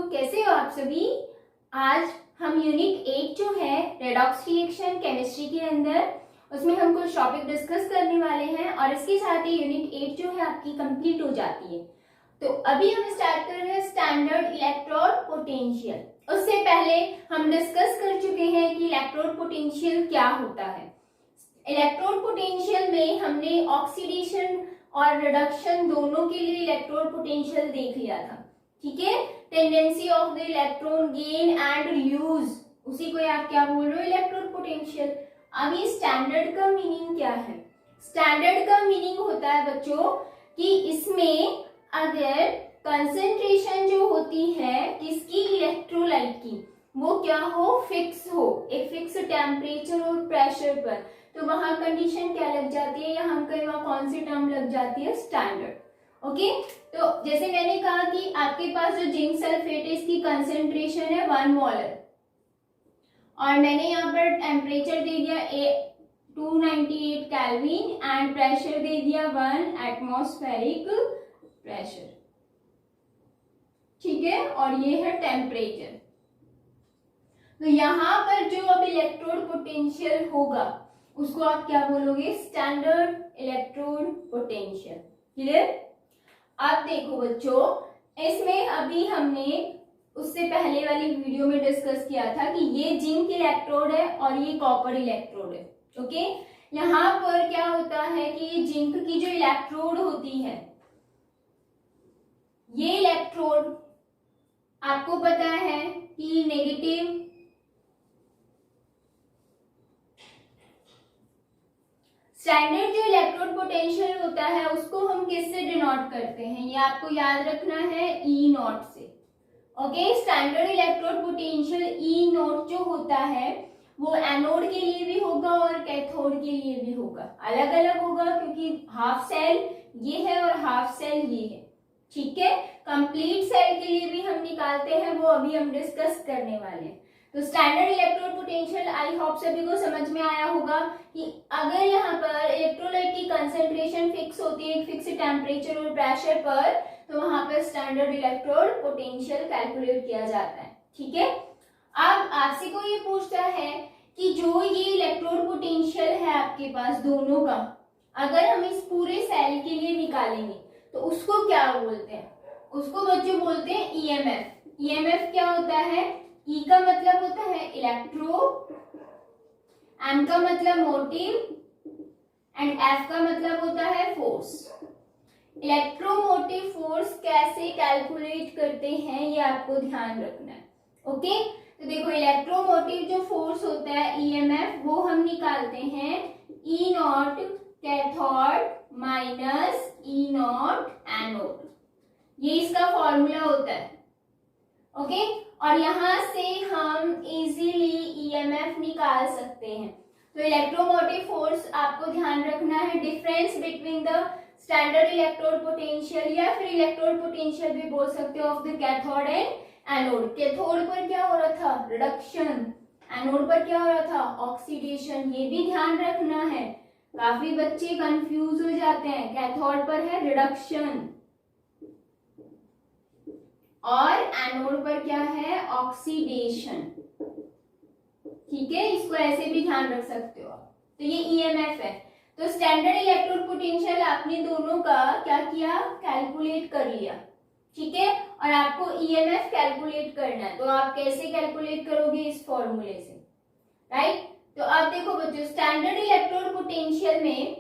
कैसे हो आप सभी। आज हम यूनिट 8 जो है रेडॉक्स रिएक्शन केमिस्ट्री के अंदर उसमें हम कुछ टॉपिक डिस्कस करने वाले हैं और इसके साथ ही यूनिट 8 जो है आपकी कंप्लीट हो जाती है। तो अभी हम स्टार्ट कर रहे हैं स्टैंडर्ड इलेक्ट्रोड पोटेंशियल। उससे पहले हम डिस्कस कर चुके हैं कि इलेक्ट्रोड पोटेंशियल क्या होता है। इलेक्ट्रोड पोटेंशियल में हमने ऑक्सीडेशन और रिडक्शन दोनों के लिए इलेक्ट्रोड पोटेंशियल देख लिया था, ठीक है। Tendency of the electron gain and use, उसी को आप क्या बोल रहे हो, इलेक्ट्रोड पोटेंशियल। अभी स्टैंडर्ड का मीनिंग क्या है? स्टैंडर्ड का मीनिंग होता है बच्चों कि इसमें अगर कंसंट्रेशन जो होती है किसकी, इलेक्ट्रोलाइट की, वो क्या हो, फिक्स हो, एक फिक्स टेम्परेचर और प्रेशर पर, तो वहां कंडीशन क्या लग जाती है, यहाँ कहीं वहां कौन सी टर्म लग जाती है, स्टैंडर्ड। ओके, तो जैसे मैंने कहा कि आपके पास जो जिंक सल्फेट है इसकी कंसेंट्रेशन है 1 मोलर और मैंने यहाँ पर टेम्परेचर दे दिया 298 केल्विन एंड प्रेशर दे दिया 1 एटमॉस्फेरिक प्रेशर, ठीक है, और ये है टेम्परेचर। तो यहाँ पर जो अब इलेक्ट्रोड पोटेंशियल होगा उसको आप क्या बोलोगे, स्टैंडर्ड इलेक्ट्रोड पोटेंशियल। क्लियर? अब देखो बच्चों, इसमें अभी हमने उससे पहले वाली वीडियो में डिस्कस किया था कि ये जिंक इलेक्ट्रोड है और ये कॉपर इलेक्ट्रोड है। ओके, यहाँ पर क्या होता है कि ये जिंक की जो इलेक्ट्रोड होती है, ये इलेक्ट्रोड आपको पता है कि नेगेटिव स्टैंडर्ड जो इलेक्ट्रोड पोटेंशियल होता है उसको हम किससे डिनोट करते हैं, ये आपको याद रखना है, ई नॉट से। Okay, standard electrode potential E not जो होता है वो एनोड के लिए भी होगा और कैथोड के लिए भी होगा, अलग अलग होगा क्योंकि हाफ सेल ये है और हाफ सेल ये है, ठीक है। कंप्लीट सेल के लिए भी हम निकालते हैं, वो अभी हम डिस्कस करने वाले हैं। तो standard electrode potential I hope सभी को समझ में आया होगा कि अगर यहाँ पर इलेक्ट्रोलाइट की कंसेंट्रेशन फिक्स होती है, फिक्स टेम्परेचर और प्रेशर पर, तो वहां पर स्टैंडर्ड इलेक्ट्रोड पोटेंशियल कैलकुलेट किया जाता है, ठीक है। अब आपसे को ये पूछता है कि जो ये इलेक्ट्रोड पोटेंशियल है आपके पास दोनों का, अगर हम इस पूरे सेल के लिए निकालेंगे तो उसको क्या बोलते हैं? उसको बच्चों बोलते हैं ईएमएफ। ईएमएफ क्या होता है? ई का मतलब होता है इलेक्ट्रो, एम का मतलब मोटिव एंड एफ का मतलब होता है फोर्स। इलेक्ट्रोमोटिव फोर्स कैसे कैलकुलेट करते हैं ये आपको ध्यान रखना है। ओके, तो देखो इलेक्ट्रोमोटिव जो फोर्स होता है ईएमएफ, वो हम निकालते हैं E naught cathode minus E naught anode, ये इसका फॉर्मूला होता है। ओके, और यहां से हम इजीली ईएमएफ निकाल सकते हैं। तो इलेक्ट्रोमोटिव फोर्स आपको ध्यान रखना है, difference between the standard electrode potential या फिर इलेक्ट्रोड पोटेंशियल भी बोल सकते हो of the cathode and anode. Cathode पर क्या हो रहा था, रिडक्शन, एनोड पर क्या हो रहा था, ऑक्सीडेशन, ये भी ध्यान रखना है। काफी बच्चे कंफ्यूज हो जाते हैं, कैथोड पर है रिडक्शन और एनोड पर क्या है, ऑक्सीडेशन, ठीक है, इसको ऐसे भी ध्यान रख सकते हो आप। तो ये ईएमएफ है। तो स्टैंडर्ड इलेक्ट्रोड पोटेंशियल आपने दोनों का क्या किया, कैलकुलेट कर लिया, ठीक है, और आपको ईएमएफ कैलकुलेट करना है। तो आप कैसे कैलकुलेट करोगे, इस फॉर्मूले से, राइट। तो अब देखो बच्चों, स्टैंडर्ड इलेक्ट्रोड पोटेंशियल में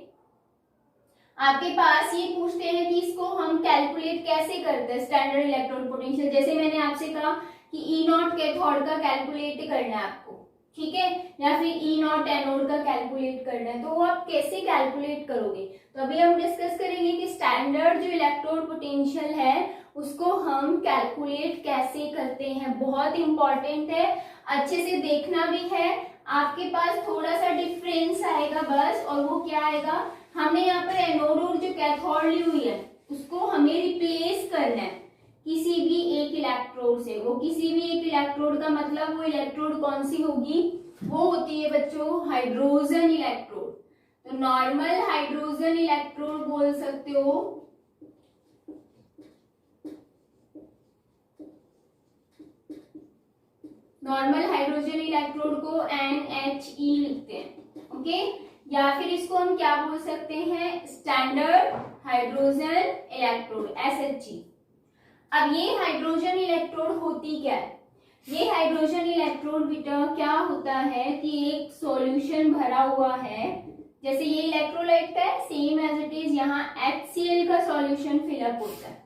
आपके पास ये पूछते हैं कि इसको हम कैलकुलेट कैसे करते हैं, स्टैंडर्ड इलेक्ट्रोड पोटेंशियल। जैसे मैंने आपसे कहा कि ई नॉट कैथोड का कैलकुलेट करना है आपको, ठीक है, या फिर ई नॉट एनोड का कैलकुलेट करना है, तो वो आप कैसे कैलकुलेट करोगे। तो अभी हम डिस्कस करेंगे कि स्टैंडर्ड जो इलेक्ट्रोड पोटेंशियल है उसको हम कैलकुलेट कैसे करते हैं, बहुत इंपॉर्टेंट है, अच्छे से देखना भी है। आपके पास थोड़ा सा डिफरेंस आएगा बस, और वो क्या आएगा, हमने यहाँ पर एनोड और जो कैथोड ली हुई है उसको हमें रिप्लेस करना है किसी भी एक इलेक्ट्रोड से। वो किसी भी एक इलेक्ट्रोड का मतलब वो इलेक्ट्रोड कौन सी होगी, वो होती है बच्चों हाइड्रोजन इलेक्ट्रोड। तो नॉर्मल हाइड्रोजन इलेक्ट्रोड बोल सकते हो, नॉर्मल हाइड्रोजन इलेक्ट्रोड को NHE लिखते हैं, ओके। या फिर इसको हम क्या बोल सकते हैं, स्टैंडर्ड हाइड्रोजन इलेक्ट्रोड SHE। अब ये हाइड्रोजन इलेक्ट्रोड होती क्या है, ये हाइड्रोजन इलेक्ट्रोड बेटा क्या होता है कि एक सॉल्यूशन भरा हुआ है, जैसे ये इलेक्ट्रोलाइट का है, सेम एज इट इज यहाँ HCl का सॉल्यूशन फिलअप होता है।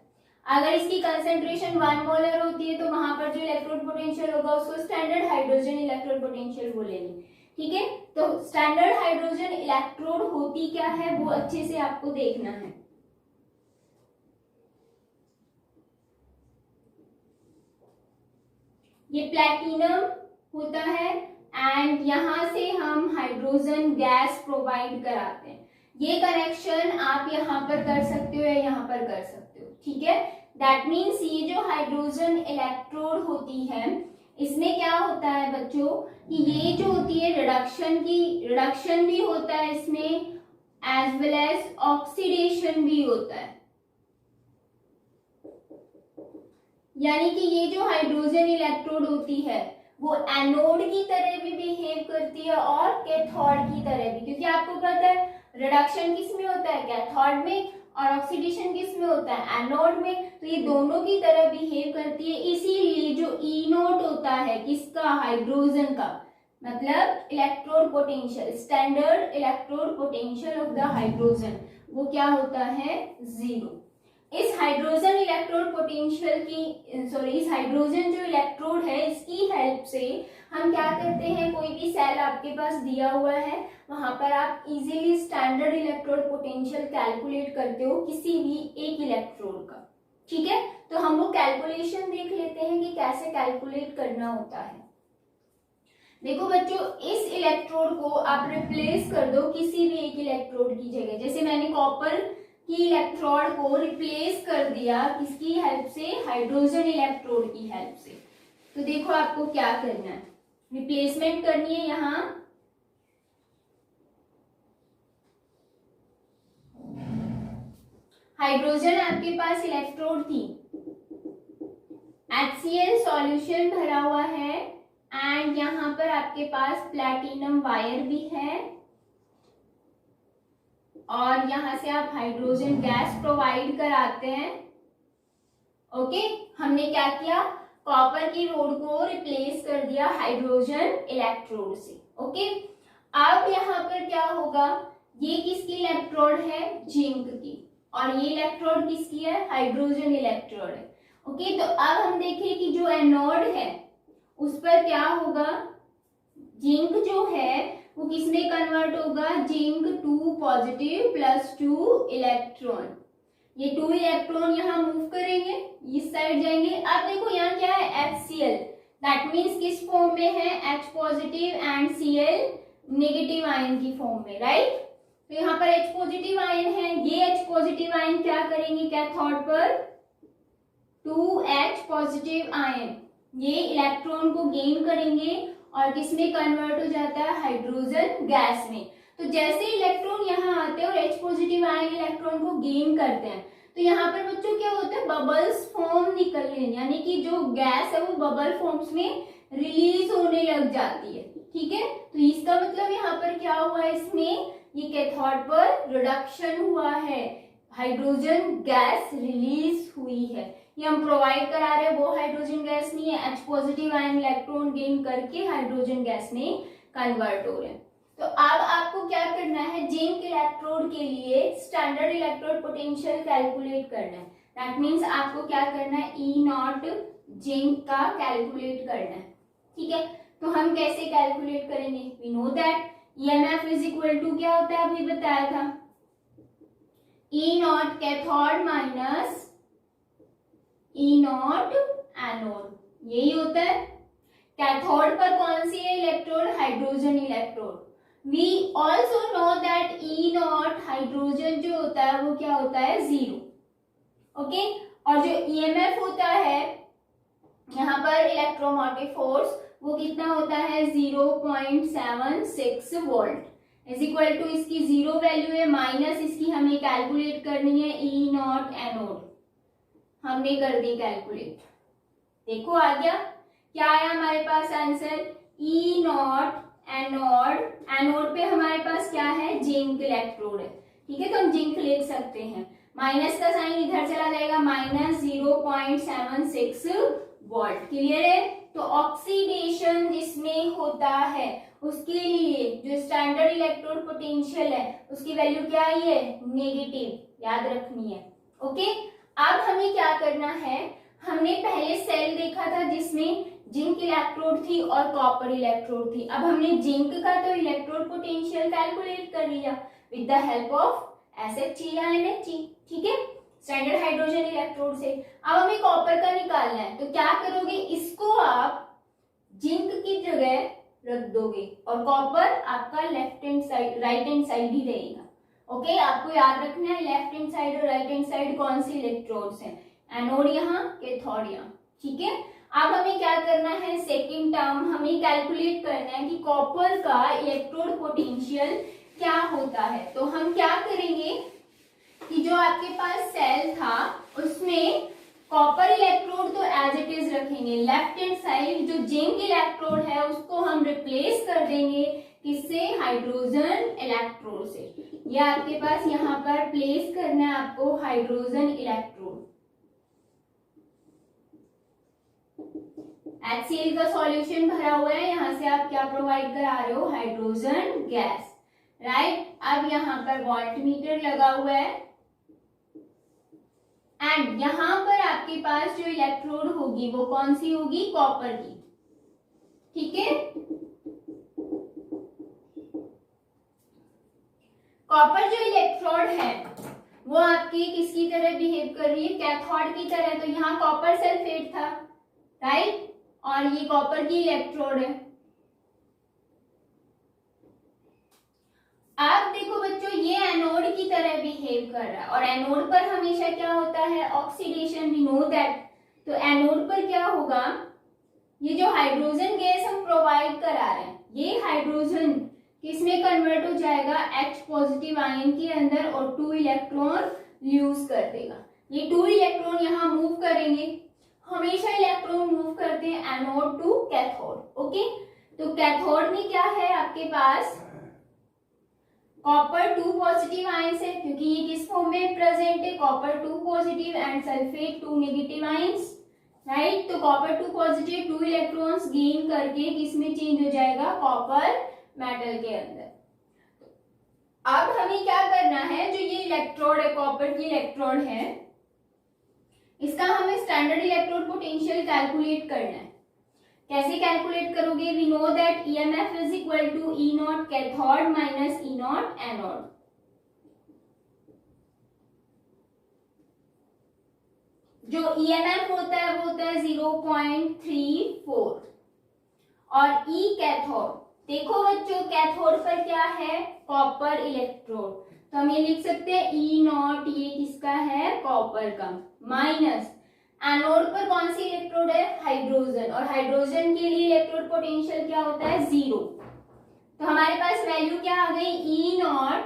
अगर इसकी कंसेंट्रेशन 1 मोलर होती है तो वहां पर जो इलेक्ट्रोड पोटेंशियल होगा उसको स्टैंडर्ड हाइड्रोजन इलेक्ट्रोड पोटेंशियल बोलेंगे, ठीक है। तो स्टैंडर्ड हाइड्रोजन इलेक्ट्रोड होती क्या है वो अच्छे से आपको देखना है। ये प्लैटिनम होता है एंड यहां से हम हाइड्रोजन गैस प्रोवाइड कराते हैं। ये कनेक्शन आप यहां पर कर सकते हो या यहां पर कर सकते हो, ठीक है। दैट मीन्स ये जो हाइड्रोजन इलेक्ट्रोड होती है इसमें क्या होता है बच्चों कि ये जो होती है रिडक्शन भी होता है इसमें, एज वेल एज ऑक्सीडेशन भी होता है। यानी कि ये जो हाइड्रोजन इलेक्ट्रोड होती है वो एनोड की तरह भी बिहेव करती है और कैथोड की तरह भी, क्योंकि आपको पता है रिडक्शन किस में होता है, कैथोड में, और ऑक्सीडेशन किस में होता है, एनोड में। तो ये दोनों की तरह बिहेव करती है, इसीलिए जो ई नोट होता है किसका, हाइड्रोजन का, मतलब electrode potential, standard electrode potential of the hydrogen, वो क्या होता है, 0। इस हाइड्रोजन इलेक्ट्रोड पोटेंशियल की इस हाइड्रोजन जो इलेक्ट्रोड है इसकी हेल्प से हम क्या करते हैं, कोई भी सेल आपके पास दिया हुआ है वहां पर आप easily standard electrode potential calculate करते हो किसी भी एक इलेक्ट्रोड का, ठीक है। तो हम वो कैलकुलेशन देख लेते हैं कि कैसे कैलकुलेट करना होता है। देखो बच्चों, इस इलेक्ट्रोड को आप रिप्लेस कर दो किसी भी एक इलेक्ट्रोड की जगह, जैसे मैंने कॉपर की इलेक्ट्रोड को रिप्लेस कर दिया किसकी हेल्प से, हाइड्रोजन इलेक्ट्रोड की हेल्प से। तो देखो आपको क्या करना है, रिप्लेसमेंट करनी है। यहाँ हाइड्रोजन आपके पास इलेक्ट्रोड थी, HCl सॉल्यूशन भरा हुआ है एंड यहाँ पर आपके पास प्लैटिनम वायर भी है और यहां से आप हाइड्रोजन गैस प्रोवाइड कराते हैं, ओके। हमने क्या किया, कॉपर की रोड को रिप्लेस कर दिया हाइड्रोजन इलेक्ट्रोड से, ओके। अब यहाँ पर क्या होगा, ये किसकी इलेक्ट्रोड है, जिंक की, और ये इलेक्ट्रोड किसकी है, हाइड्रोजन इलेक्ट्रोड है, ओके। तो अब हम देखें कि जो एनोड है उस पर क्या होगा, जिंक जो है वो किसमें कन्वर्ट होगा, जिंक 2 पॉजिटिव प्लस 2 इलेक्ट्रॉन, ये 2 इलेक्ट्रॉन यहाँ मूव करेंगे, इस साइड जाएंगे। अब देखो यहाँ क्या है, HCl, दैट मीन्स किस फॉर्म में है, H positive and Cl negative ion की फॉर्म में, राइट। तो यहाँ पर H पॉजिटिव आयन है, ये H पॉजिटिव आयन क्या करेंगे, कैथोड पर 2H पॉजिटिव आयन ये इलेक्ट्रॉन को गेन करेंगे और किसमें कन्वर्ट हो जाता है, हाइड्रोजन गैस में। तो जैसे इलेक्ट्रॉन यहाँ आते हैं और H पॉजिटिव आयन इलेक्ट्रॉन को गेन करते हैं तो यहाँ पर बच्चों क्या होता है, बबल्स फॉर्म निकलने, यानी कि जो गैस है वो बबल फॉर्म्स में रिलीज होने लग जाती है, ठीक है। तो इसका मतलब यहाँ पर क्या हुआ है, इसमें ये कैथोड पर रिडक्शन हुआ है, हाइड्रोजन गैस रिलीज हुई है। ये हम प्रोवाइड करा रहे हैं वो हाइड्रोजन गैस नहीं है, H positive ion electron gain करके हाइड्रोजन गैस में कन्वर्ट हो रहे हैं। तो अब आपको क्या करना है, जिंक इलेक्ट्रोड के लिए स्टैंडर्ड इलेक्ट्रोड पोटेंशियल कैलकुलेट करना है। दैट मीन्स आपको क्या करना है, ई नॉट जिंक का कैलकुलेट करना है, ठीक है। तो हम कैसे कैलकुलेट करेंगे, we know that EMF is equal to क्या होता है, अभी बताया था, E naught cathode minus E naught anode, यही होता है। कैथोड पर कौन सी है electrode, hydrogen electrode. We also know that E naught hydrogen जो होता है वो क्या होता है, 0, ओके। और जो EMF होता है यहाँ पर इलेक्ट्रोमोटिव फोर्स वो कितना होता है, 0.76 वोल्ट इज इक्वल टू, इसकी 0 वैल्यू है माइनस इसकी हमें कैलकुलेट करनी है ई नॉट एनोड, हमने कर दी कैलकुलेट। देखो आ गया, क्या आया हमारे पास answer, E naught anode, anode पे हमारे पास क्या है, जिंक इलेक्ट्रोड है, ठीक है, तो हम जिंक लिख सकते हैं, माइनस का साइन इधर चला जाएगा, माइनस 0.76 वोल्ट, क्लियर है। तो ऑक्सीडेशन जिसमें होता है उसके लिए जो स्टैंडर्ड इलेक्ट्रोड पोटेंशियल है उसकी वैल्यू क्या आई है, नेगेटिव, याद रखनी है, ओके। अब हमें क्या करना है, हमने पहले सेल देखा था जिसमें जिंक इलेक्ट्रोड थी और कॉपर इलेक्ट्रोड थी, अब हमने जिंक का तो इलेक्ट्रोड पोटेंशियल कैलकुलेट कर लिया with the help of SHE या NHE, ठीक है, स्टैंडर्ड हाइड्रोजन इलेक्ट्रोड से। अब हमें कॉपर का निकालना है, तो क्या करोगे, इसको आप जिंक की जगह रख दोगे और कॉपर आपका left hand side, right hand side ही रहेगा, ओके। आपको याद रखना है लेफ्ट हैंड साइड और राइट हैंड साइड कौन सी इलेक्ट्रोड्स हैं, एनोड यहाँ, कैथोड यहाँ, ठीक है। अब हमें क्या करना है, सेकेंड टर्म हमें कैलकुलेट करना है कि कॉपर का इलेक्ट्रोड पोटेंशियल क्या होता है। तो हम क्या करेंगे कि जो आपके पास सेल था उसमें कॉपर इलेक्ट्रोड तो एज इट इज रखेंगे, लेफ्ट हैंड साइड जो जिंक इलेक्ट्रोड है उसको हम रिप्लेस कर देंगे किससे, हाइड्रोजन इलेक्ट्रोड से। ये आपके पास यहाँ पर प्लेस करना है आपको हाइड्रोजन इलेक्ट्रोड। HCl का सॉल्यूशन भरा हुआ है, यहाँ से आप क्या प्रोवाइड करा रहे हो, हाइड्रोजन गैस, राइट। अब यहाँ पर वोल्टमीटर लगा हुआ है एंड यहाँ पर आपके पास जो इलेक्ट्रोड होगी वो कौन सी होगी, कॉपर की, ठीक है। कॉपर जो इलेक्ट्रोड है वो आपकी किसकी तरह बिहेव कर रही है, कैथोड की तरह। तो यहाँ कॉपर सल्फेट था, राइट, और ये कॉपर की इलेक्ट्रोड है। अब देखो बच्चों, ये एनोड की तरह बिहेव कर रहा है और एनोड पर हमेशा क्या होता है, ऑक्सीडेशन, वी नो दैट। तो एनोड पर क्या होगा, ये जो हाइड्रोजन गैस हम प्रोवाइड करा रहे हैं ये हाइड्रोजन किसमें कन्वर्ट हो जाएगा, H पॉजिटिव आयन के अंदर और 2 इलेक्ट्रॉन लूज कर देगा। ये 2 इलेक्ट्रॉन यहाँ मूव करेंगे, हमेशा इलेक्ट्रॉन मूव करते हैं एनोड टू कैथोड, ओके। तो कैथोड में क्या है आपके पास, कॉपर 2 पॉजिटिव आयंस है, क्योंकि ये किस फॉर्म में प्रेजेंट है, copper 2 positive and sulphate 2 negative ions, right. तो कॉपर 2 पॉजिटिव 2 इलेक्ट्रॉन्स गेन करके किस में चेंज हो जाएगा, कॉपर मेटल के अंदर। अब हमें क्या करना है, जो ये इलेक्ट्रोड है, कॉपर की इलेक्ट्रोड है, इसका हमें स्टैंडर्ड इलेक्ट्रोड पोटेंशियल कैलकुलेट करना है। कैसे कैलकुलेट करोगे, we know that EMF is equal to E naught cathode minus E naught anode. जो EMF होता है वो होता है 0.34 और E कैथोड, देखो बच्चों कैथोड पर क्या है, कॉपर इलेक्ट्रोड, तो हम ये लिख सकते हैं E नॉट, ये किसका है, कॉपर का, माइनस एनोड पर कौन सी इलेक्ट्रोड है, हाइड्रोजन, और हाइड्रोजन के लिए इलेक्ट्रोड पोटेंशियल क्या होता है, 0। तो हमारे पास वैल्यू क्या आ गई, E naught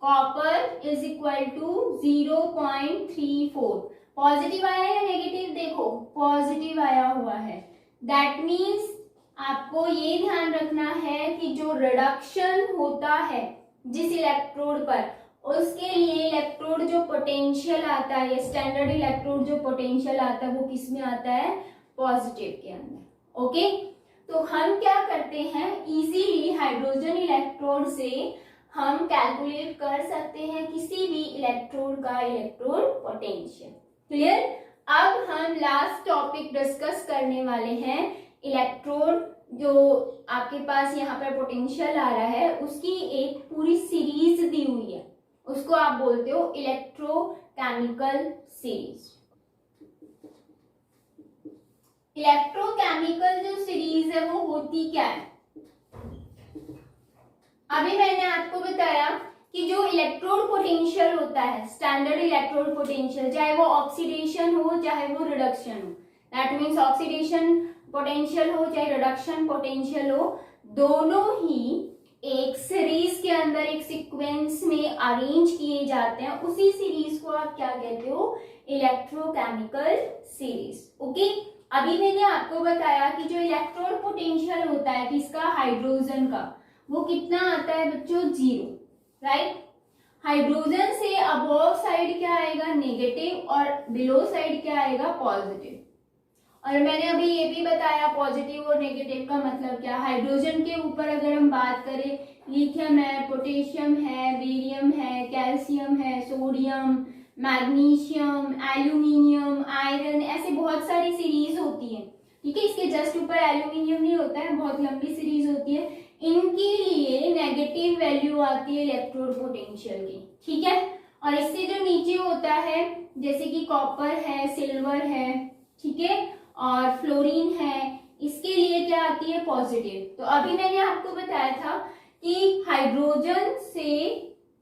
copper is equal to 0.34। Positive आया है या नेगेटिव, देखो पॉजिटिव आया हुआ है, दैट मीन्स आपको ये ध्यान रखना है कि जो रिडक्शन होता है जिस इलेक्ट्रोड पर, उसके लिए इलेक्ट्रोड जो पोटेंशियल आता है, स्टैंडर्ड इलेक्ट्रोड जो पोटेंशियल आता है वो किस में आता है, पॉजिटिव के अंदर, ओके। तो हम क्या करते हैं, इजीली हाइड्रोजन इलेक्ट्रोड से हम कैलकुलेट कर सकते हैं किसी भी इलेक्ट्रोड का इलेक्ट्रोड पोटेंशियल, क्लियर। अब हम लास्ट टॉपिक डिस्कस करने वाले हैं, इलेक्ट्रोड जो आपके पास यहाँ पर पोटेंशियल आ रहा है उसकी एक पूरी सीरीज दी हुई है, उसको आप बोलते हो इलेक्ट्रोकेमिकल सीरीज। इलेक्ट्रोकेमिकल जो सीरीज है वो होती क्या है, अभी मैंने आपको बताया कि जो इलेक्ट्रोड पोटेंशियल होता है, स्टैंडर्ड इलेक्ट्रोड पोटेंशियल, चाहे वो ऑक्सीडेशन हो चाहे वो रिडक्शन हो, दैट मीन्स ऑक्सीडेशन पोटेंशियल हो चाहे रिडक्शन पोटेंशियल हो, दोनों ही एक सीरीज के अंदर एक सीक्वेंस में अरेंज किए जाते हैं, उसी सीरीज को आप क्या कहते हो, इलेक्ट्रोकेमिकल सीरीज, ओके। अभी मैंने आपको बताया कि जो इलेक्ट्रोड पोटेंशियल होता है किसका, हाइड्रोजन का, वो कितना आता है बच्चों, 0, राइट। हाइड्रोजन से अबोव साइड क्या आएगा, नेगेटिव, और बिलो साइड क्या आएगा, पॉजिटिव। और मैंने अभी ये भी बताया पॉजिटिव और नेगेटिव का मतलब क्या। हाइड्रोजन के ऊपर अगर हम बात करें, लिथियम है, पोटेशियम है, बेरियम है, कैल्शियम है, सोडियम, मैग्नीशियम, एल्यूमिनियम, आयरन, ऐसे बहुत सारी सीरीज होती है, ठीक है। इसके जस्ट ऊपर एल्यूमिनियम नहीं होता है, बहुत लंबी सीरीज होती है। इनके लिए नेगेटिव वैल्यू आती है इलेक्ट्रोड पोटेंशियल की, ठीक है। और इससे जो नीचे होता है, जैसे कि कॉपर है, सिल्वर है, ठीक है, और फ्लोरीन है, इसके लिए क्या आती है, पॉजिटिव। तो अभी मैंने आपको बताया था कि हाइड्रोजन से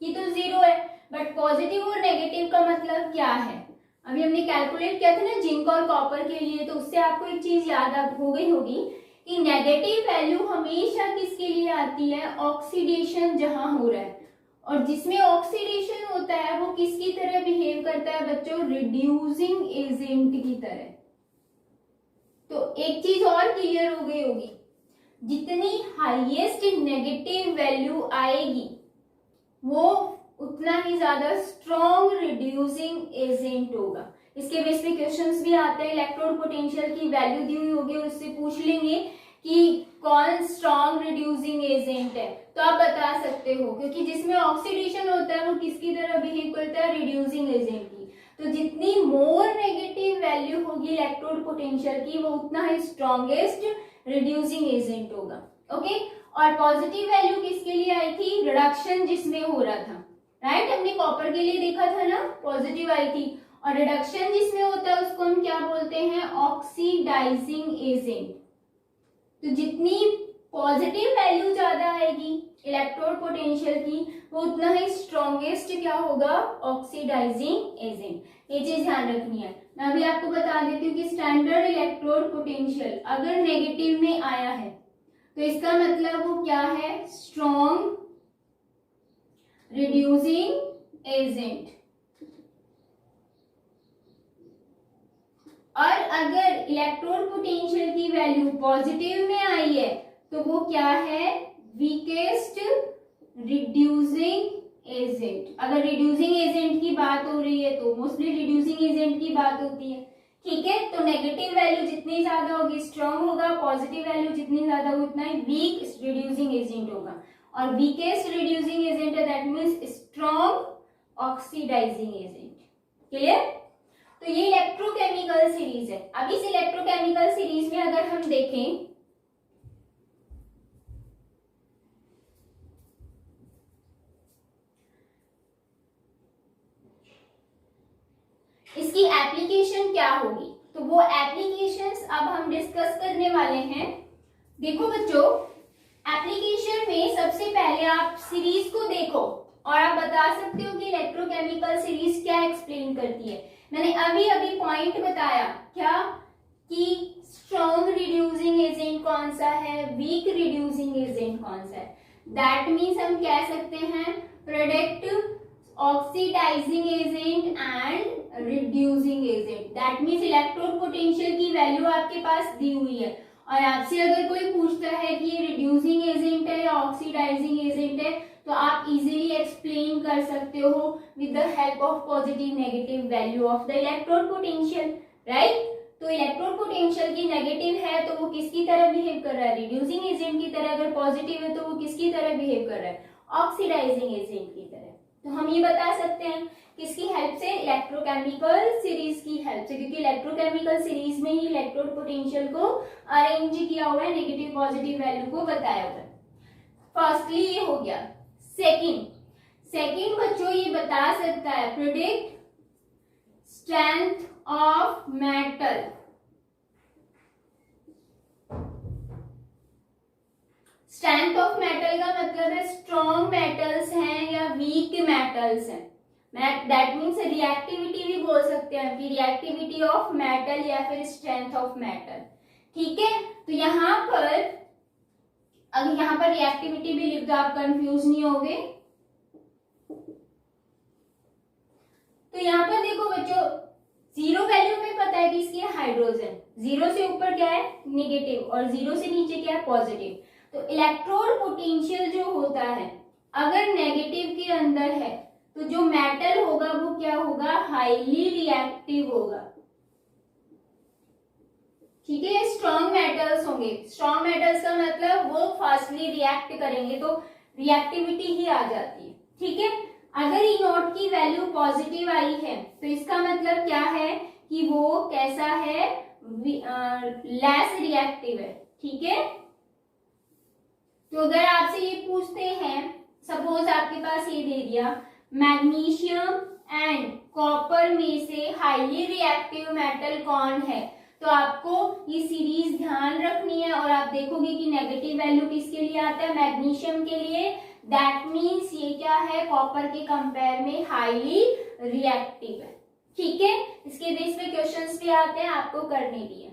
ये तो 0 है, बट पॉजिटिव और नेगेटिव का मतलब क्या है, अभी हमने कैलकुलेट किया था ना जिंक और कॉपर के लिए। तो उससे आपको एक चीज याद हो गई होगी कि नेगेटिव वैल्यू हमेशा किसके लिए आती है, ऑक्सीडेशन जहां हो रहा है। और जिसमें ऑक्सीडेशन होता है वो किसकी तरह बिहेव करता है बच्चों, रिड्यूसिंग एजेंट की तरह। तो एक चीज और क्लियर हो गई होगी, जितनी हाईएस्ट नेगेटिव वैल्यू आएगी वो उतना ही ज्यादा स्ट्रॉन्ग रिड्यूसिंग एजेंट होगा। इसके बेस पे क्वेश्चंस भी आते हैं, इलेक्ट्रोड पोटेंशियल की वैल्यू दी हुई होगी और उससे पूछ लेंगे कि कौन स्ट्रॉन्ग रिड्यूसिंग एजेंट है, तो आप बता सकते हो, क्योंकि जिसमें ऑक्सीडेशन होता है वो किसकी तरह बिहेव करता है, रिड्यूसिंग एजेंट की। तो जितनी मोर नेगेटिव वैल्यू होगी इलेक्ट्रोड पोटेंशियल की वो उतना ही स्ट्रॉन्गेस्ट रिड्यूसिंग एजेंट होगा, ओके। और पॉजिटिव वैल्यू किसके लिए आई थी, रिडक्शन जिसमें हो रहा था, राइट। हमने कॉपर के लिए देखा था ना, पॉजिटिव आई थी। और रिडक्शन जिसमें होता है उसको हम क्या बोलते हैं, ऑक्सीडाइजिंग एजेंट। तो जितनी पॉजिटिव वैल्यू ज्यादा आएगी इलेक्ट्रोड पोटेंशियल की वो उतना ही स्ट्रॉन्गेस्ट क्या होगा, ऑक्सीडाइजिंग एजेंट। ये चीज ध्यान रखनी है। मैं अभी आपको बता देती हूँ कि स्टैंडर्ड इलेक्ट्रोड पोटेंशियल अगर नेगेटिव में आया है तो इसका मतलब वो क्या है, स्ट्रॉन्ग रिड्यूसिंग एजेंट। और अगर इलेक्ट्रोड पोटेंशियल की वैल्यू पॉजिटिव में आई है तो वो क्या है, वीकेस्ट रिड्यूसिंग एजेंट। अगर रिड्यूसिंग एजेंट की बात हो रही है तो मोस्टली रिड्यूसिंग एजेंट की बात होती है, ठीक है। तो नेगेटिव वैल्यू जितनी ज्यादा होगी स्ट्रॉन्ग होगा, पॉजिटिव वैल्यू जितनी ज्यादा होगी उतना ही वीक रिड्यूसिंग एजेंट होगा। और वीकेस्ट रिड्यूसिंग एजेंट है that means strong oxidising agent, clear. तो ये इलेक्ट्रोकेमिकल सीरीज है। अब इस इलेक्ट्रोकेमिकल सीरीज में अगर हम देखें, इसकी एप्लीकेशन क्या होगी, तो वो एप्लीकेशंस अब हम डिस्कस करने वाले हैं। देखो बच्चों, एप्लीकेशन में सबसे पहले आप सीरीज को देखो और आप बता सकते हो कि इलेक्ट्रोकेमिकल सीरीज क्या एक्सप्लेन करती है। मैंने अभी अभी पॉइंट बताया क्या, कि स्ट्रॉन्ग रिड्यूसिंग एजेंट कौन सा है, वीक रिड्यूसिंग एजेंट कौन सा है। दैट मीन्स हम कह सकते हैं product oxidising agent and reducing agent. That means electrode potential की वैल्यू आपके पास दी हुई है और आपसे अगर कोई पूछता है कि ये रिड्यूसिंग एजेंट है या ऑक्सीडाइजिंग एजेंट है तो आप इजीली एक्सप्लेन कर सकते हो with the help of positive negative value of the electrode potential, right. तो इलेक्ट्रोड पोटेंशियल की नेगेटिव है तो वो किसकी तरह बिहेव कर रहा है, रिड्यूसिंग एजेंट की तरह। अगर पॉजिटिव है तो वो किसकी तरह बिहेव कर रहा है, ऑक्सीडाइजिंग एजेंट की तरह। तो हम ये बता सकते हैं किसकी हेल्प से, इलेक्ट्रोकेमिकल सीरीज की हेल्प से, क्योंकि इलेक्ट्रोकेमिकल सीरीज में ही इलेक्ट्रोड पोटेंशियल को अरेंज किया हुआ है, नेगेटिव पॉजिटिव वैल्यू को बताया हुआ है। फर्स्टली ये हो गया। सेकंड बच्चों ये बता सकता है predict strength of metal. Strength of metal का मतलब है स्ट्रॉन्ग मेटल्स हैं या वीक मेटल्स हैं। दैट मीन्स रिएक्टिविटी भी बोल सकते हैं कि रिएक्टिविटी ऑफ मेटल या फिर स्ट्रेंथ ऑफ मेटल, ठीक है। तो यहाँ पर अगर यहाँ पर रिएक्टिविटी भी लिख दो, आप कंफ्यूज नहीं होगे। तो यहाँ पर देखो बच्चों, जीरो वैल्यू में पता है कि इसकी हाइड्रोजन, जीरो से ऊपर क्या है नेगेटिव और जीरो से नीचे क्या है पॉजिटिव। तो इलेक्ट्रोड पोटेंशियल जो होता है अगर नेगेटिव के अंदर है तो जो मेटल होगा वो क्या होगा, हाईली रिएक्टिव होगा। ठीक है, स्ट्रॉन्ग मेटल्स होंगे, स्ट्रॉन्ग मेटल्स का मतलब वो फास्टली रिएक्ट करेंगे तो रिएक्टिविटी ही आ जाती है। ठीक है, अगर ई नॉट की वैल्यू पॉजिटिव आई है तो इसका मतलब क्या है कि वो कैसा है, लेस रिएक्टिव है। ठीक है, तो अगर आपसे ये पूछते हैं, सपोज आपके पास ये दे दिया मैग्नीशियम एंड कॉपर में से हाईली रिएक्टिव मेटल कौन है, तो आपको ये सीरीज ध्यान रखनी है और आप देखोगे कि नेगेटिव वैल्यू किसके लिए आता है, मैग्नीशियम के लिए। दैट मीन्स ये क्या है, कॉपर के कंपेयर में हाईली रिएक्टिव है। ठीक है, इसके बेस पे क्वेश्चंस भी आते हैं, आपको करने भी है।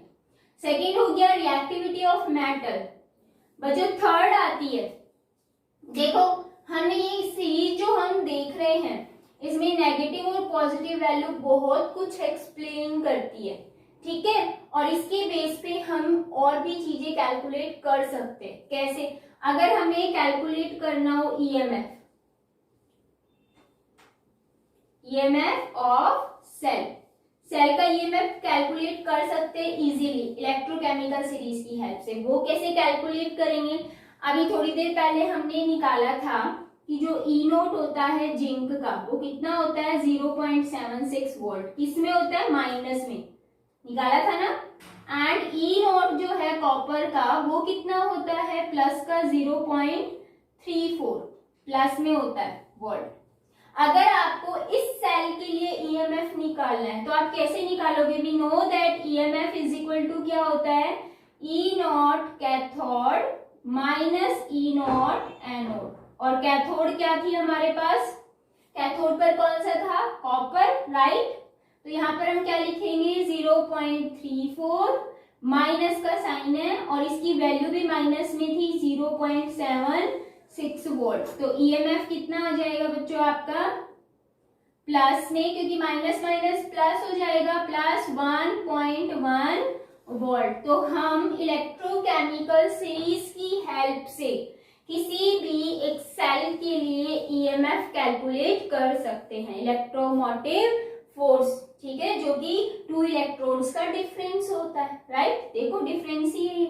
सेकेंड हो गया रिएक्टिविटी ऑफ मेटल। बच्चों थर्ड आती है, देखो हमने ये सीरीज जो हम देख रहे हैं इसमें नेगेटिव और पॉजिटिव वैल्यू बहुत कुछ एक्सप्लेन करती है। ठीक है, और इसके बेस पे हम और भी चीजें कैलकुलेट कर सकते हैं। कैसे, अगर हमें कैलकुलेट करना हो ईएमएफ ऑफ सेल का ईएमएफ कैलकुलेट कर सकते हैं इजीली इलेक्ट्रोकेमिकल सीरीज की हेल्प से। वो कैसे कैलकुलेट करेंगे, अभी थोड़ी देर पहले हमने निकाला था कि जो ई नोट होता है जिंक का वो कितना होता है 0.76 वोल्ट, किसमें होता है माइनस में, निकाला था ना। एंड ई नोट जो है कॉपर का वो कितना होता है प्लस का 0.34 प्लस में होता है वोल्ट। अगर आपको इस सेल के लिए ईएमएफ निकालना है तो आप कैसे निकालोगे, we know that EMF is equal to क्या होता है, E naught cathode minus E naught anode. और कैथोड क्या थी हमारे पास, कैथोड पर कौन सा था, कॉपर, राइट। तो यहाँ पर हम क्या लिखेंगे 0.34 माइनस का साइन है और इसकी वैल्यू भी माइनस में थी 0.76 वोल्ट। तो ईएमएफ कितना आ जाएगा बच्चों आपका प्लस में, क्योंकि माइनस माइनस प्लस हो जाएगा, प्लस 1.1 वोल्ट। तो हम इलेक्ट्रोकेमिकल सीरीज की हेल्प से किसी भी एक सेल के लिए ईएमएफ कैलकुलेट कर सकते हैं, इलेक्ट्रोमोटिव फोर्स। ठीक है, जो कि टू इलेक्ट्रोड्स का डिफरेंस होता है, राइट। देखो डिफरेंस ही है,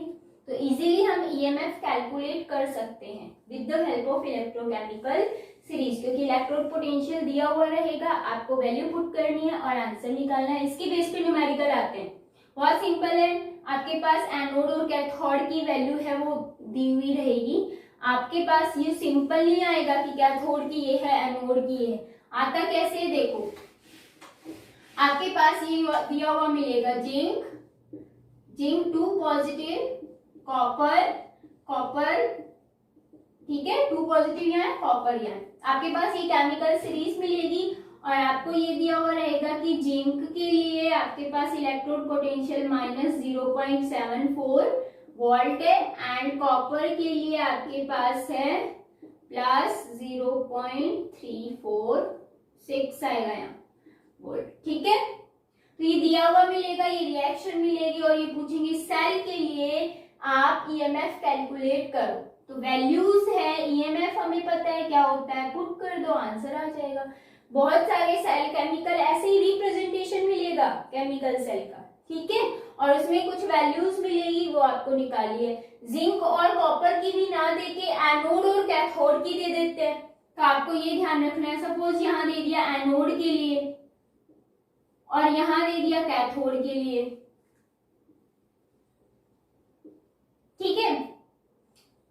तो इजीली हम ईएमएफ कैलकुलेट कर सकते हैं with the help of electrochemical series, क्योंकि इलेक्ट्रोड पोटेंशियल दिया हुआ रहेगा, आपको वैल्यू पुट करनी है और आंसर निकालना है। इसके बेस पे न्यूमेरिकल आते हैं, बहुत सिंपल है। आपके पास एनोड और कैथोड की वैल्यू है वो दी हुई रहेगी, आपके पास ये सिंपल नहीं आएगा कि कैथोड की ये है एनोड की ये है। आता कैसे, देखो आपके पास ये दिया हुआ मिलेगा जिंक 2 पॉजिटिव, कॉपर ठीक है 2 पॉजिटिव यहाँ है, कॉपर यहाँ। आपके पास ये केमिकल सीरीज मिलेगी और आपको ये दिया हुआ रहेगा कि जिंक के लिए आपके पास इलेक्ट्रोड पोटेंशियल माइनस 0.74 वोल्ट है एंड कॉपर के लिए आपके पास है प्लस 0.346 आएगा यहाँ वोल्ट। ठीक है, तो ये दिया हुआ मिलेगा, ये रिएक्शन मिलेगी और ये पूछेंगे सेल के लिए आप ईएमएफ कैलकुलेट करो। तो वैल्यूज है, ईएमएफ हमें पता है क्या होता है, पुट कर दो आंसर आ जाएगा। बहुत सारे सेल केमिकल ऐसे ही रिप्रेजेंटेशन मिलेगा केमिकल सेल का, ठीक है, और उसमें कुछ वैल्यूज मिलेगी वो आपको निकालिए। जिंक और कॉपर की भी ना देके एनोड और कैथोड की दे देते हैं, तो आपको ये ध्यान रखना है। सपोज यहाँ दे दिया एनोड के लिए और यहाँ दे दिया कैथोड के लिए, ठीक है,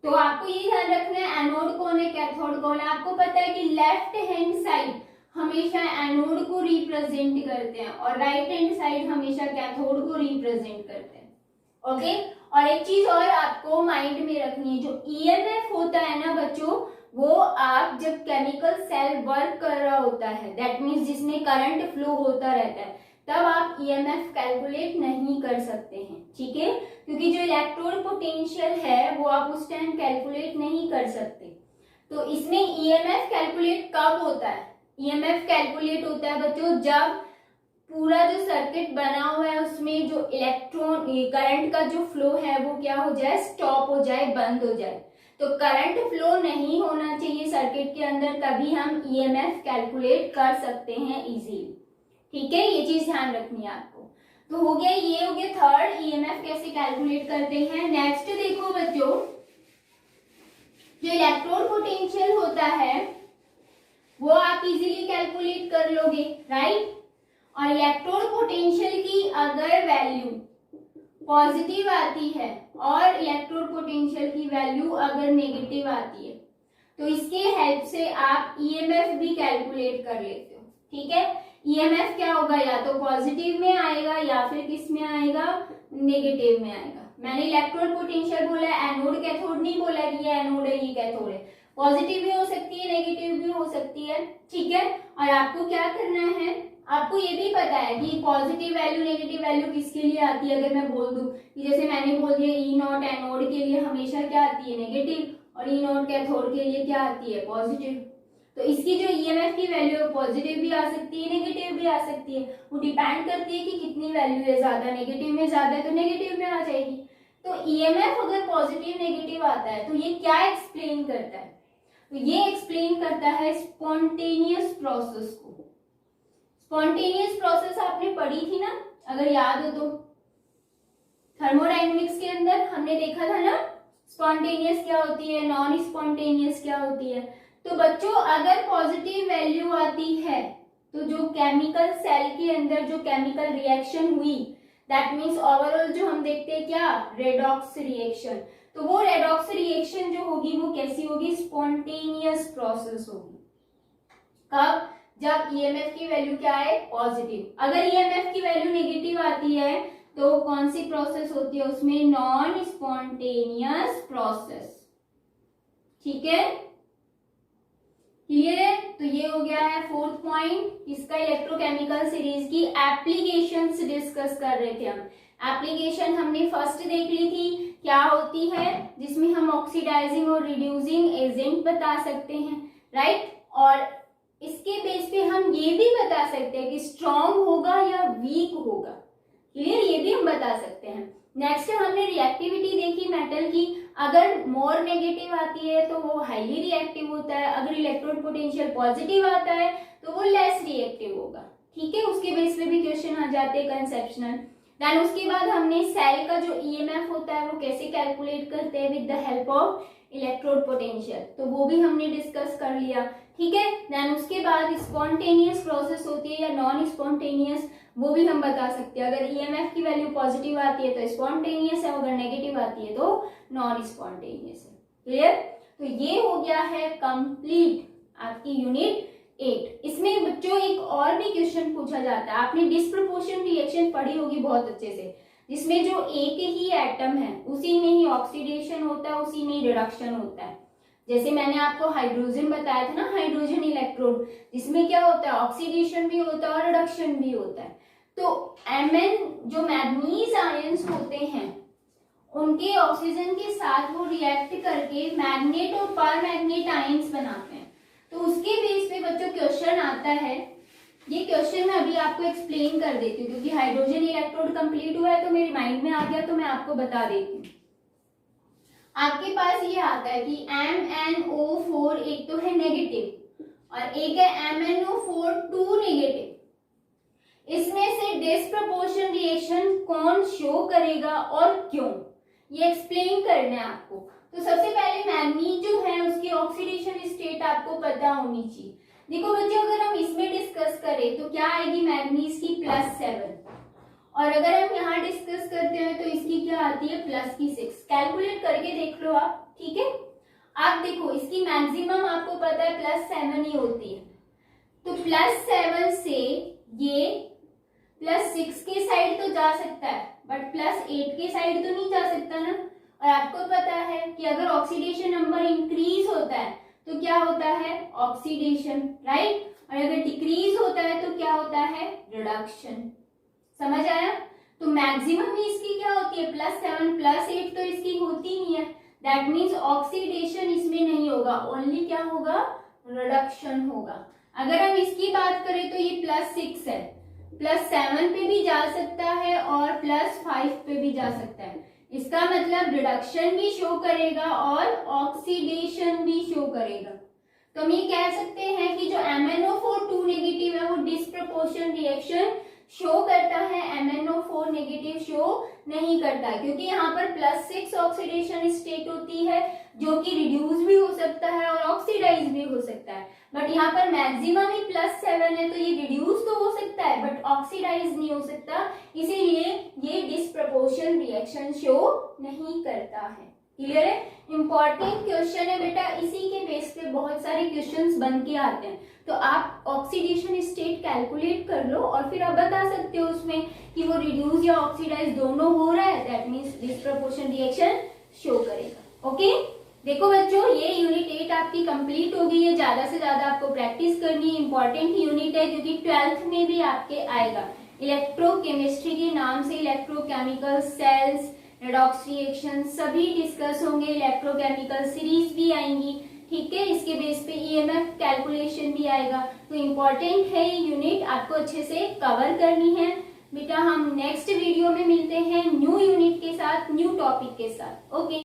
तो आपको ये ध्यान रखना है एनोड कौन है कैथोड कौन है। आपको पता है कि लेफ्ट हैंड साइड हमेशा एनोड को रिप्रेजेंट करते हैं और राइट हैंड साइड हमेशा कैथोड को रिप्रेजेंट करते हैं, ओके। और एक चीज और आपको माइंड में रखनी है, जो ईएमएफ होता है ना बच्चों, वो आप जब केमिकल सेल वर्क कर रहा होता है, दैट मीन्स जिसमें करंट फ्लो होता रहता है, तब आप ईएमएफ कैलकुलेट नहीं कर सकते हैं, ठीक है, क्योंकि जो इलेक्ट्रोड पोटेंशियल है वो आप उस टाइम कैलकुलेट नहीं कर सकते। तो इसमें ईएमएफ कैलकुलेट कब होता है, ईएमएफ कैलकुलेट होता है बच्चों जब पूरा जो सर्किट बना हुआ है उसमें जो इलेक्ट्रॉन करंट का जो फ्लो है वो क्या हो जाए, स्टॉप हो जाए, बंद हो जाए। तो करंट फ्लो नहीं होना चाहिए सर्किट के अंदर, तभी हम ईएमएफ कैलकुलेट कर सकते हैं इजीली। ठीक है, ये चीज ध्यान रखनी है आपको। तो हो गया, ये हो गया थर्ड, ईएमएफ कैसे कैलकुलेट करते हैं। नेक्स्ट देखो बच्चों, जो इलेक्ट्रोड पोटेंशियल होता है वो आप इजीली कैलकुलेट कर लोगे, राइट। और इलेक्ट्रोड पोटेंशियल की अगर वैल्यू पॉजिटिव आती है और इलेक्ट्रोड पोटेंशियल की वैल्यू अगर नेगेटिव आती है तो इसके हेल्प से आप ईएमएफ भी कैलकुलेट कर लेते हो। ठीक है, ईएमएफ क्या होगा, या तो पॉजिटिव में आएगा या फिर किस में आएगा, नेगेटिव में आएगा। मैंने इलेक्ट्रोड पोटेंशियल बोला है, एनोड कैथोड नहीं बोला कि ये एनोड है ये कैथोड है। पॉजिटिव भी हो सकती है, नेगेटिव भी हो सकती है। ठीक है, और आपको क्या करना है, आपको ये भी पता है कि पॉजिटिव वैल्यू नेगेटिव वैल्यू किसके लिए आती है। अगर मैं बोल दूं कि जैसे मैंने बोल दिया ई नॉट एनोड के लिए हमेशा क्या आती है, नेगेटिव, और ई नॉट कैथोड के लिए क्या आती है, पॉजिटिव। तो इसकी जो ईएमएफ की वैल्यू है पॉजिटिव भी आ सकती है, नेगेटिव भी आ सकती है। वो डिपेंड करती है कि कितनी वैल्यू है, ज्यादा नेगेटिव में ज्यादा है तो नेगेटिव में आ जाएगी। तो ईएमएफ अगर पॉजिटिव नेगेटिव आता है तो ये क्या एक्सप्लेन करता है, तो ये एक्सप्लेन करता है स्पॉन्टेनियस प्रोसेस को। स्पॉन्टेनियस प्रोसेस आपने पढ़ी थी ना, अगर याद हो तो थर्मोडायनेमिक्स के अंदर हमने देखा था ना, स्पॉन्टेनियस क्या होती है, नॉन स्पॉन्टेनियस क्या होती है। तो बच्चों अगर पॉजिटिव वैल्यू आती है तो जो केमिकल सेल के अंदर जो केमिकल रिएक्शन हुई, दैट मीन्स ओवरऑल जो हम देखते हैं क्या, रेडॉक्स रिएक्शन। तो वो रेडॉक्स रिएक्शन जो होगी वो कैसी होगी, स्पॉन्टेनियस प्रोसेस होगी। कब, जब ईएमएफ की वैल्यू क्या है, पॉजिटिव। अगर ईएमएफ की वैल्यू नेगेटिव आती है तो कौन सी प्रोसेस होती है उसमें, नॉन स्पॉन्टेनियस प्रोसेस। ठीक है, क्लियर है। तो ये हो गया है फोर्थ पॉइंट, इसका इलेक्ट्रोकेमिकल सीरीज की एप्लीकेशंस डिस्कस कर रहे थे हम। एप्लीकेशन हमने फर्स्ट देख ली थी, क्या होती है, जिसमें हम ऑक्सीडाइजिंग और रिड्यूसिंग एजेंट बता सकते हैं, राइट। और इसके बेस पे हम ये भी बता सकते हैं कि स्ट्रॉन्ग होगा या वीक होगा, क्लियर, ये भी हम बता सकते हैं। नेक्स्ट हमने रिएक्टिविटी देखी मेटल की, अगर मोर नेगेटिव आती है तो वो हाईली रिएक्टिव होता है, अगर इलेक्ट्रोड पोटेंशियल पॉजिटिव आता है तो वो लेस रिएक्टिव होगा। ठीक है, उसके बेस पे भी क्वेश्चन आ जाते हैं कंसेप्शनल। देन उसके बाद हमने सेल का जो ईएमएफ होता है वो कैसे कैलकुलेट करते हैं with the help of electrode potential, तो वो भी हमने डिस्कस कर लिया। ठीक है, देन उसके बाद स्पॉन्टेनियस प्रोसेस होती है या नॉन स्पॉन्टेनियस, वो भी हम बता सकते हैं। अगर ईएमएफ की वैल्यू पॉजिटिव आती है तो स्पॉन्टेनियस है, अगर नेगेटिव आती है तो नॉन स्पॉन्टेनियस है। क्लियर, तो ये हो गया है कंप्लीट आपकी यूनिट 8। इसमें बच्चों एक और भी क्वेश्चन पूछा जाता है, आपने डिस्प्रपोर्शन रिएक्शन पढ़ी होगी बहुत अच्छे से, जिसमें जो एक ही एटम है उसी में ही ऑक्सीडेशन होता है, उसी में ही रिडक्शन होता है। जैसे मैंने आपको हाइड्रोजन बताया था ना, हाइड्रोजन इलेक्ट्रोड, जिसमें क्या होता है, ऑक्सीडेशन भी होता है और रिडक्शन भी होता है। तो Mn जो मैग्नीज आयंस होते हैं उनके ऑक्सीजन के साथ वो रिएक्ट करके मैग्नेट और परमैग्नेट आयंस बनाते हैं। तो उसके बेस पे बच्चों क्वेश्चन आता है, ये क्वेश्चन मैं अभी आपको एक्सप्लेन कर देती हूँ क्योंकि हाइड्रोजन इलेक्ट्रोड कंप्लीट हुआ है तो मेरे माइंड में आ गया तो मैं आपको बता देती हूँ। आपके पास ये आता है कि MnO4 एक तो है नेगेटिव और एक है MnO4 2 नेगेटिव। इसमें से डिस्प्रपोर्शन रिएक्शन कौन शो करेगा और क्यों, ये एक्सप्लेन करना है आपको। तो सबसे पहले मैग्नीज जो है उसकी ऑक्सीडेशन स्टेट आपको पता होनी चाहिए। देखो बच्चों, अगर हम इसमें डिस्कस करें तो क्या आएगी मैग्नीज की +7, और अगर हम यहाँ डिस्कस करते हैं तो इसकी क्या आती है +6। कैलकुलेट करके देख लो आप, ठीक है। आप देखो इसकी मैक्सिमम आपको पता है +7 ही होती है, तो +7 से ये +6 के साइड तो जा सकता है बट +8 के साइड तो नहीं जा सकता ना। और आपको पता है कि अगर ऑक्सीडेशन नंबर इंक्रीज होता है तो क्या होता है, ऑक्सीडेशन, राइट। और अगर डिक्रीज होता है तो क्या होता है, रिडक्शन। समझ आया। तो मैक्सिमम इसकी क्या होती है +7, +8 तो इसकी होती नहीं है, दैट मीन्स ऑक्सीडेशन इसमें नहीं होगा, ओनली क्या होगा, रिडक्शन होगा। अगर हम इसकी बात करें तो ये +6 है, +7 पे भी जा सकता है और +5 पे भी जा सकता है। इसका मतलब रिडक्शन भी शो करेगा और ऑक्सीडेशन भी शो करेगा। तो हम ये कह सकते हैं कि जो MnO4 2 नेगेटिव है वो डिस्प्रपोर्शन रिएक्शन शो करता है, MnO4 नेगेटिव शो नहीं करता, क्योंकि यहाँ पर +6 ऑक्सीडेशन स्टेट होती है जो कि रिड्यूस भी हो सकता है और ऑक्सीडाइज भी हो सकता है। बट यहाँ पर मैक्सिमम ही +7 है, तो ये रिड्यूस तो हो सकता है बट ऑक्सीडाइज नहीं हो सकता, इसीलिए ये डिस्प्रपोर्शन रिएक्शन शो नहीं करता है। क्लियर है? इंपॉर्टेंट क्वेश्चन है बेटा, इसी के बेस पे बहुत सारे क्वेश्चंस बन के आते हैं। तो आप ऑक्सीडेशन स्टेट कैलकुलेट कर लो और फिर आप बता सकते हो उसमें कि वो रिड्यूस या ऑक्सीडाइज दोनों हो रहा है, दैट मीन्स डिस्प्रपोर्शन रिएक्शन शो करेगा। ओके, देखो बच्चों, ये यूनिट 8 आपकी कंप्लीट हो गई है। ज्यादा से ज्यादा आपको प्रैक्टिस करनी है, इंपॉर्टेंट यूनिट है क्योंकि 12th में भी आपके आएगा। इलेक्ट्रोकेमिस्ट्री के नाम से इलेक्ट्रोकेमिकल सेल्स, रेडॉक्स रिएक्शन सभी डिस्कस होंगे, इलेक्ट्रोकेमिकल सीरीज भी आएंगी, ठीक है। इसके बेस पे ईएमएफ कैलकुलेशन भी आएगा। तो इम्पोर्टेंट है ये यूनिट, आपको अच्छे से कवर करनी है बेटा। हम नेक्स्ट वीडियो में मिलते हैं न्यू यूनिट के साथ, न्यू टॉपिक के साथ। ओके।